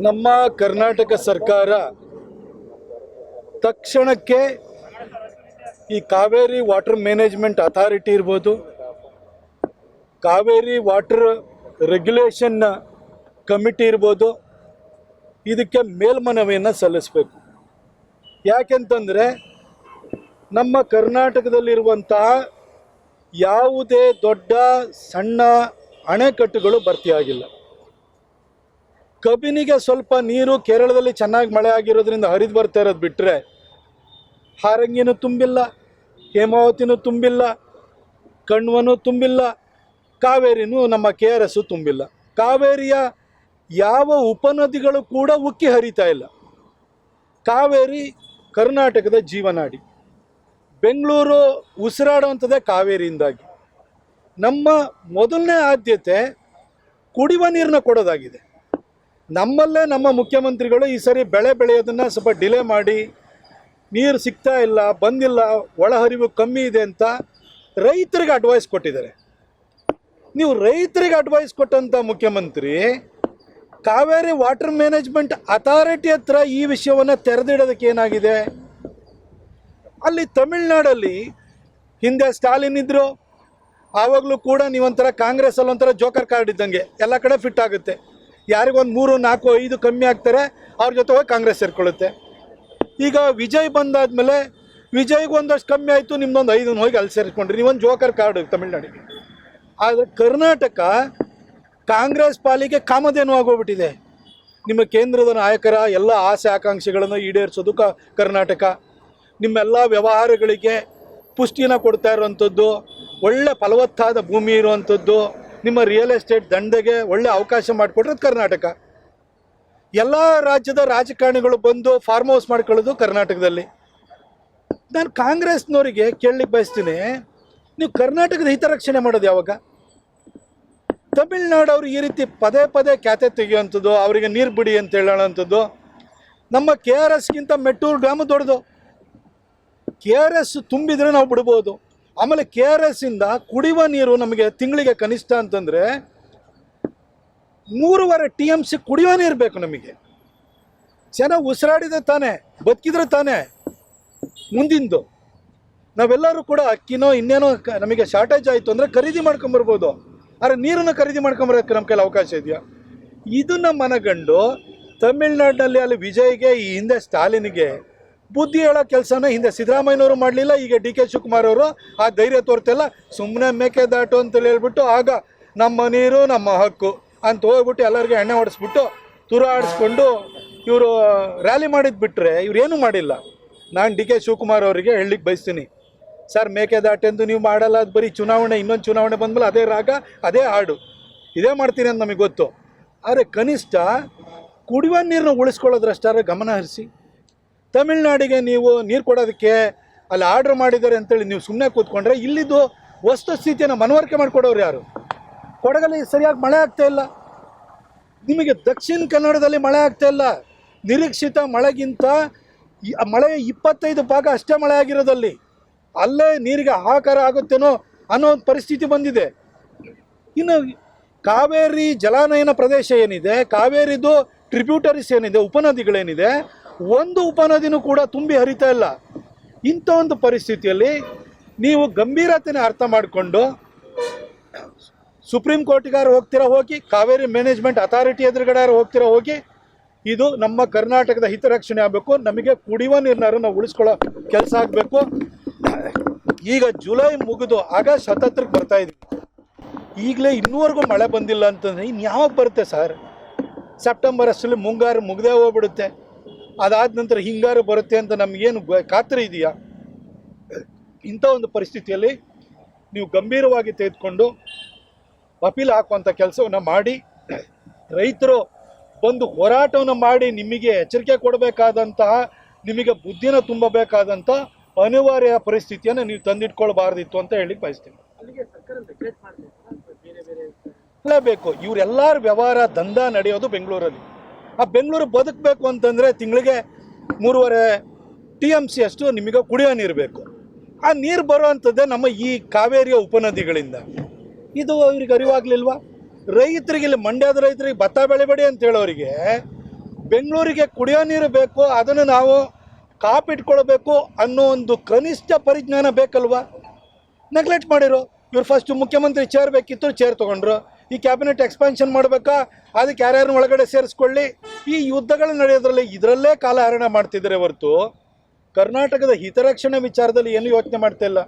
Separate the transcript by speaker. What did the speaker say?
Speaker 1: ನಮ್ಮ ಕರ್ನಾಟಕ ಸರ್ಕಾರ ತಕ್ಷಣಕ್ಕೆ ಈ ಕಾವೇರಿ ವಾಟರ್ ಮ್ಯಾನೇಜ್ಮೆಂಟ್ ಅಥಾರಿಟಿ ಇರ್ಬೋದು, ಕಾವೇರಿ ವಾಟರ್ ರೆಗ್ಯುಲೇಷನ್ ಕಮಿಟಿ ಇರ್ಬೋದು, ಇದಕ್ಕೆ ಮೇಲ್ಮನವಿಯನ್ನು ಸಲ್ಲಿಸಬೇಕು. ಯಾಕೆಂತಂದರೆ ನಮ್ಮ ಕರ್ನಾಟಕದಲ್ಲಿರುವಂತಹ ಯಾವುದೇ ದೊಡ್ಡ ಸಣ್ಣ ಅಣೆಕಟ್ಟುಗಳು ಭರ್ತಿಯಾಗಿಲ್ಲ. ಕಬಿನಿಗೆ ಸ್ವಲ್ಪ ನೀರು ಕೇರಳದಲ್ಲಿ ಚೆನ್ನಾಗಿ ಮಳೆ ಆಗಿರೋದ್ರಿಂದ ಹರಿದು ಬರ್ತಾ ಇರೋದು ಬಿಟ್ಟರೆ ಹಾರಂಗಿನೂ ತುಂಬಿಲ್ಲ, ಹೇಮಾವತಿನೂ ತುಂಬಿಲ್ಲ, ಕಣ್ವನೂ ತುಂಬಿಲ್ಲ, ಕಾವೇರಿನೂ ನಮ್ಮ KRS ತುಂಬಿಲ್ಲ. ಕಾವೇರಿಯ ಯಾವ ಉಪನದಿಗಳು ಕೂಡ ಉಕ್ಕಿ ಹರಿತಾ ಇಲ್ಲ. ಕಾವೇರಿ ಕರ್ನಾಟಕದ ಜೀವನಾಡಿ. ಬೆಂಗಳೂರು ಉಸಿರಾಡುವಂಥದ್ದೇ ಕಾವೇರಿಯಿಂದಾಗಿ. ನಮ್ಮ ಮೊದಲನೇ ಆದ್ಯತೆ ಕುಡಿಯುವ ನೀರನ್ನ ಕೊಡೋದಾಗಿದೆ. ನಮ್ಮಲ್ಲೇ ನಮ್ಮ ಮುಖ್ಯಮಂತ್ರಿಗಳು ಈ ಸರಿ ಬೆಳೆ ಬೆಳೆಯೋದನ್ನು ಸ್ವಲ್ಪ ಡಿಲೇ ಮಾಡಿ, ನೀರು ಸಿಗ್ತಾ ಇಲ್ಲ, ಬಂದಿಲ್ಲ, ಒಳಹರಿವು ಕಮ್ಮಿ ಇದೆ ಅಂತ ರೈತರಿಗೆ ಅಡ್ವೈಸ್ ಕೊಟ್ಟಿದ್ದಾರೆ. ನೀವು ರೈತರಿಗೆ ಅಡ್ವೈಸ್ ಕೊಟ್ಟಂಥ ಮುಖ್ಯಮಂತ್ರಿ ಕಾವೇರಿ ವಾಟರ್ ಮ್ಯಾನೇಜ್ಮೆಂಟ್ ಅಥಾರಿಟಿ ಹತ್ರ ಈ ವಿಷಯವನ್ನು ತೆರೆದಿಡೋದಕ್ಕೆ ಏನಾಗಿದೆ? ಅಲ್ಲಿ ತಮಿಳ್ನಾಡಲ್ಲಿ ಹಿಂದೆ ಸ್ಟಾಲಿನ್ ಇದ್ದರು, ಆವಾಗಲೂ ಕೂಡ ನೀವೊಂಥರ ಕಾಂಗ್ರೆಸ್ಸಲ್ಲಿ ಒಂಥರ ಜೋಕರ್ ಕಾರ್ಡ್ ಇದ್ದಂಗೆ ಎಲ್ಲ ಕಡೆ ಫಿಟ್ ಆಗುತ್ತೆ. ಯಾರಿಗೊಂದು 3, 4, 5 ಕಮ್ಮಿ ಆಗ್ತಾರೆ, ಅವ್ರ ಜೊತೆ ಹೋಗಿ ಕಾಂಗ್ರೆಸ್ ಸೇರ್ಕೊಳ್ಳುತ್ತೆ. ಈಗ ವಿಜಯ್ ಬಂದಾದಮೇಲೆ ವಿಜಯ್ಗೆ ಒಂದಷ್ಟು ಕಮ್ಮಿ ಆಯಿತು, ನಿಮ್ಮದೊಂದು 5 ಹೋಗಿ ಅಲ್ಲಿ ಸೇರಿಸ್ಕೊಂಡ್ರಿ. ನೀವೊಂದು ಜೋಕರ್ ಕಾರ್ಡು ತಮಿಳ್ನಾಡಿಗೆ. ಆದರೆ ಕರ್ನಾಟಕ ಕಾಂಗ್ರೆಸ್ ಪಾಲಿಗೆ ಕಾಮಧೇನು ಆಗೋಗ್ಬಿಟ್ಟಿದೆ. ನಿಮ್ಮ ಕೇಂದ್ರದ ನಾಯಕರ ಎಲ್ಲ ಆಸೆ ಆಕಾಂಕ್ಷೆಗಳನ್ನು ಈಡೇರಿಸೋದು ಕರ್ನಾಟಕ. ನಿಮ್ಮೆಲ್ಲ ವ್ಯವಹಾರಗಳಿಗೆ ಪುಷ್ಟಿನ ಕೊಡ್ತಾ ಇರುವಂಥದ್ದು, ಒಳ್ಳೆ ಫಲವತ್ತಾದ ಭೂಮಿ ಇರುವಂಥದ್ದು, ನಿಮ್ಮ ರಿಯಲ್ ಎಸ್ಟೇಟ್ ದಂಧೆಗೆ ಒಳ್ಳೆ ಅವಕಾಶ ಮಾಡಿಕೊಟ್ರದು ಕರ್ನಾಟಕ. ಎಲ್ಲ ರಾಜ್ಯದ ರಾಜಕಾರಣಿಗಳು ಬಂದು ಫಾರ್ಮ್ ಹೌಸ್ ಮಾಡ್ಕೊಳ್ಳೋದು ಕರ್ನಾಟಕದಲ್ಲಿ. ನಾನು ಕಾಂಗ್ರೆಸ್ನವರಿಗೆ ಕೇಳಲಿಕ್ಕೆ ಬಯಸ್ತೀನಿ, ನೀವು ಕರ್ನಾಟಕದ ಹಿತರಕ್ಷಣೆ ಮಾಡೋದು ಯಾವಾಗ? ತಮಿಳ್ನಾಡು ಈ ರೀತಿ ಪದೇ ಪದೇ ಖ್ಯಾತೆ ತೆಗೆಯುವಂಥದ್ದು, ಅವರಿಗೆ ನೀರು ಬಿಡಿ ಅಂತ ಹೇಳೋವಂಥದ್ದು. ನಮ್ಮ KRSಗಿಂತ ಮೆಟ್ಟೂರು ಡ್ಯಾಮು ದೊಡ್ಡದು. KRS ತುಂಬಿದರೆ ನಾವು ಬಿಡ್ಬೋದು. ಆಮೇಲೆ KRSಯಿಂದ ಕುಡಿಯುವ ನೀರು ನಮಗೆ ತಿಂಗಳಿಗೆ ಕನಿಷ್ಠ ಅಂತಂದರೆ 3.5 TMC ಕುಡಿಯುವ ನೀರು ಬೇಕು ನಮಗೆ. ಜನ ಉಸಿರಾಡಿದ ತಾನೇ, ಬದುಕಿದ್ರೆ ತಾನೇ ಮುಂದಿಂದು. ನಾವೆಲ್ಲರೂ ಕೂಡ ಅಕ್ಕಿನೋ ಇನ್ನೇನೋ ನಮಗೆ ಶಾರ್ಟೇಜ್ ಆಯಿತು ಅಂದರೆ ಖರೀದಿ ಮಾಡ್ಕೊಂಬರ್ಬೋದು. ಆದರೆ ನೀರನ್ನು ಖರೀದಿ ಮಾಡ್ಕೊಂಬರೋಕ್ಕೆ ನಮ್ಮ ಕೈಲಿ ಅವಕಾಶ ಇದೆಯಾ? ಇದನ್ನು ಮನಗಂಡು ತಮಿಳ್ನಾಡಿನಲ್ಲಿ ಅಲ್ಲಿ ವಿಜಯ್ಗೆ, ಈ ಹಿಂದೆ ಸ್ಟಾಲಿನ್ಗೆ ಬುದ್ಧಿ ಹೇಳೋ ಕೆಲಸನ ಹಿಂದೆ ಸಿದ್ದರಾಮಯ್ಯನವರು ಮಾಡಲಿಲ್ಲ, ಈಗ DK ಶಿವಕುಮಾರ್ ಅವರು ಆ ಧೈರ್ಯ ತೋರ್ತಿಲ್ಲ. ಸುಮ್ಮನೆ ಮೇಕೆದಾಟು ಅಂತೇಳಿ ಹೇಳ್ಬಿಟ್ಟು ಆಗ ನಮ್ಮ ನೀರು ನಮ್ಮ ಹಕ್ಕು ಅಂತ ಹೋಗ್ಬಿಟ್ಟು ಎಲ್ಲರಿಗೆ ಎಣ್ಣೆ ಹೊಡೆಸ್ಬಿಟ್ಟು ತುರಾಡಿಸ್ಕೊಂಡು ಇವರು ರ್ಯಾಲಿ ಮಾಡಿದ್ದು ಬಿಟ್ಟರೆ ಇವ್ರೇನೂ ಮಾಡಿಲ್ಲ. ನಾನು DK ಶಿವಕುಮಾರ್ ಅವರಿಗೆ ಹೇಳಲಿಕ್ಕೆ ಬಯಸ್ತೀನಿ, ಸರ್ ಮೇಕೆದಾಟೆಂದು ನೀವು ಮಾಡಲ್ಲ, ಅದು ಬರೀ ಚುನಾವಣೆ, ಇನ್ನೊಂದು ಚುನಾವಣೆ ಬಂದಮೇಲೆ ಅದೇ ರಾಗ ಅದೇ ಹಾಡು ಇದೇ ಮಾಡ್ತೀನಿ ಅಂತ ನಮಗೆ ಗೊತ್ತು. ಆದರೆ ಕನಿಷ್ಠ ಕುಡಿಯುವ ನೀರನ್ನ ಉಳಿಸ್ಕೊಳ್ಳೋದ್ರಷ್ಟಾದ್ರೆ ಗಮನ ಹರಿಸಿ. ತಮಿಳ್ನಾಡಿಗೆ ನೀವು ನೀರು ಕೊಡೋದಕ್ಕೆ ಅಲ್ಲಿ ಆರ್ಡ್ರ್ ಮಾಡಿದ್ದಾರೆ ಅಂತೇಳಿ ನೀವು ಸುಮ್ಮನೆ ಕೂತ್ಕೊಂಡ್ರೆ ಇಲ್ಲಿದ್ದು ವಸ್ತುಸ್ಥಿತಿಯನ್ನು ಮನವರಿಕೆ ಮಾಡಿಕೊಡೋರು ಯಾರು? ಕೊಡಗಲ್ಲಿ ಸರಿಯಾಗಿ ಮಳೆ ಆಗ್ತಾಯಿಲ್ಲ, ನಿಮಗೆ ದಕ್ಷಿಣ ಕನ್ನಡದಲ್ಲಿ ಮಳೆ ಆಗ್ತಾಯಿಲ್ಲ. ನಿರೀಕ್ಷಿತ ಮಳೆಗಿಂತ ಮಳೆ 25 ಭಾಗ ಅಷ್ಟೇ ಮಳೆ ಆಗಿರೋದಲ್ಲಿ, ಅಲ್ಲೇ ನೀರಿಗೆ ಹಾಹಾಕಾರ ಆಗುತ್ತೇನೋ ಅನ್ನೋ ಪರಿಸ್ಥಿತಿ ಬಂದಿದೆ. ಇನ್ನು ಕಾವೇರಿ ಜಲಾನಯನ ಪ್ರದೇಶ ಏನಿದೆ, ಕಾವೇರಿದು ಟ್ರಿಬ್ಯೂಟರೀಸ್ ಏನಿದೆ, ಉಪನದಿಗಳೇನಿದೆ, ಒಂದು ಉಪನದಿನೂ ಕೂಡ ತುಂಬಿ ಹರಿತಾ ಇಲ್ಲ. ಇಂಥ ಒಂದು ಪರಿಸ್ಥಿತಿಯಲ್ಲಿ ನೀವು ಗಂಭೀರತೆಯನ್ನು ಅರ್ಥ ಮಾಡಿಕೊಂಡು ಸುಪ್ರೀಂ ಕೋರ್ಟಿಗಾರು ಹೋಗ್ತೀರಾ ಹೋಗಿ, ಕಾವೇರಿ ಮ್ಯಾನೇಜ್ಮೆಂಟ್ ಅಥಾರಿಟಿ ಎದುರುಗಡೆ ಹೋಗ್ತೀರಾ ಹೋಗಿ. ಇದು ನಮ್ಮ ಕರ್ನಾಟಕದ ಹಿತರಕ್ಷಣೆ ಆಗಬೇಕು. ನಮಗೆ ಕುಡಿಯುವ ನೀರನ್ನಾರು ನಾವು ಉಳಿಸ್ಕೊಳ್ಳೋ ಕೆಲಸ ಆಗಬೇಕು. ಈಗ ಜುಲೈ ಮುಗಿದು ಆಗಸ್ಟ್ 17ಕ್ಕೆ ಬರ್ತಾ ಇದ್ವಿ, ಈಗಲೇ ಇನ್ನೂವರೆಗೂ ಮಳೆ ಬಂದಿಲ್ಲ ಅಂತಂದರೆ ಇನ್ನು ಯಾವಾಗ ಬರುತ್ತೆ ಸರ್? ಸೆಪ್ಟೆಂಬರ್ ಅಷ್ಟರಲ್ಲಿ ಮುಂಗಾರು ಮುಗ್ದೇ ಹೋಗ್ಬಿಡುತ್ತೆ. ಅದಾದ ನಂತರ ಹಿಂಗಾರು ಬರುತ್ತೆ ಅಂತ ನಮಗೇನು ಖಾತ್ರಿ ಇದೆಯಾ? ಇಂಥ ಒಂದು ಪರಿಸ್ಥಿತಿಯಲ್ಲಿ ನೀವು ಗಂಭೀರವಾಗಿ ತೆಗೆದುಕೊಂಡು ಅಪೀಲ್ ಹಾಕುವಂಥ ಕೆಲಸವನ್ನು ಮಾಡಿ, ರೈತರು ಬಂದು ಹೋರಾಟವನ್ನು ಮಾಡಿ ನಿಮಗೆ ಎಚ್ಚರಿಕೆ ಕೊಡಬೇಕಾದಂತಹ, ನಿಮಗೆ ಬುದ್ಧಿನ ತುಂಬಬೇಕಾದಂಥ ಅನಿವಾರ್ಯ ಪರಿಸ್ಥಿತಿಯನ್ನು ನೀವು ತಂದಿಟ್ಕೊಳ್ಬಾರ್ದಿತ್ತು ಅಂತ ಹೇಳಿಕ್ಕೆ ಬಯಸ್ತೀನಿ. ಬೇಕು ಇವರೆಲ್ಲರ ವ್ಯವಹಾರ ದಂಧ ನಡೆಯೋದು ಬೆಂಗಳೂರಲ್ಲಿ. ಆ ಬೆಂಗಳೂರು ಬದುಕಬೇಕು ಅಂತಂದರೆ ತಿಂಗಳಿಗೆ 3.5 TMC ಅಷ್ಟು ನಿಮಗೆ ಕುಡಿಯೋ ನೀರು ಬೇಕು. ಆ ನೀರು ಬರುವಂಥದ್ದೇ ನಮ್ಮ ಈ ಕಾವೇರಿಯ ಉಪನದಿಗಳಿಂದ. ಇದು ಇವ್ರಿಗೆ ಅರಿವಾಗಲಿಲ್ವಾ? ರೈತರಿಗೆ, ಇಲ್ಲಿ ಮಂಡ್ಯದ ರೈತರಿಗೆ ಭತ್ತ ಬೆಳೆಬೇಡಿ ಅಂತ ಹೇಳೋರಿಗೆ ಬೆಂಗಳೂರಿಗೆ ಕುಡಿಯೋ ನೀರು ಬೇಕು, ಅದನ್ನು ನಾವು ಕಾಪಿಟ್ಕೊಳ್ಬೇಕು ಅನ್ನೋ ಒಂದು ಕನಿಷ್ಠ ಪರಿಜ್ಞಾನ ಬೇಕಲ್ವಾ? ನೆಗ್ಲೆಕ್ಟ್ ಮಾಡಿರೋ. ಇವ್ರು ಫಸ್ಟು ಮುಖ್ಯಮಂತ್ರಿ ಚೇರ್ ಬೇಕಿತ್ತು, ಚೇರ್ ತೊಗೊಂಡ್ರು. ಈ ಕ್ಯಾಬಿನೆಟ್ ಎಕ್ಸ್ಪಾನ್ಷನ್ ಮಾಡಬೇಕಾ, ಅದಕ್ಕೆ ಯಾರ್ಯಾರನ್ನ ಒಳಗಡೆ ಸೇರಿಸ್ಕೊಳ್ಳಿ. ಈ ಯುದ್ಧಗಳು ನಡೆಯೋದ್ರಲ್ಲಿ ಇದರಲ್ಲೇ ಕಾಲಹರಣ ಮಾಡ್ತಿದ್ದಾರೆ ಹೊರತು ಕರ್ನಾಟಕದ ಹಿತರಕ್ಷಣೆ ವಿಚಾರದಲ್ಲಿ ಏನು ಯೋಚನೆ ಮಾಡ್ತಾ ಇಲ್ಲ.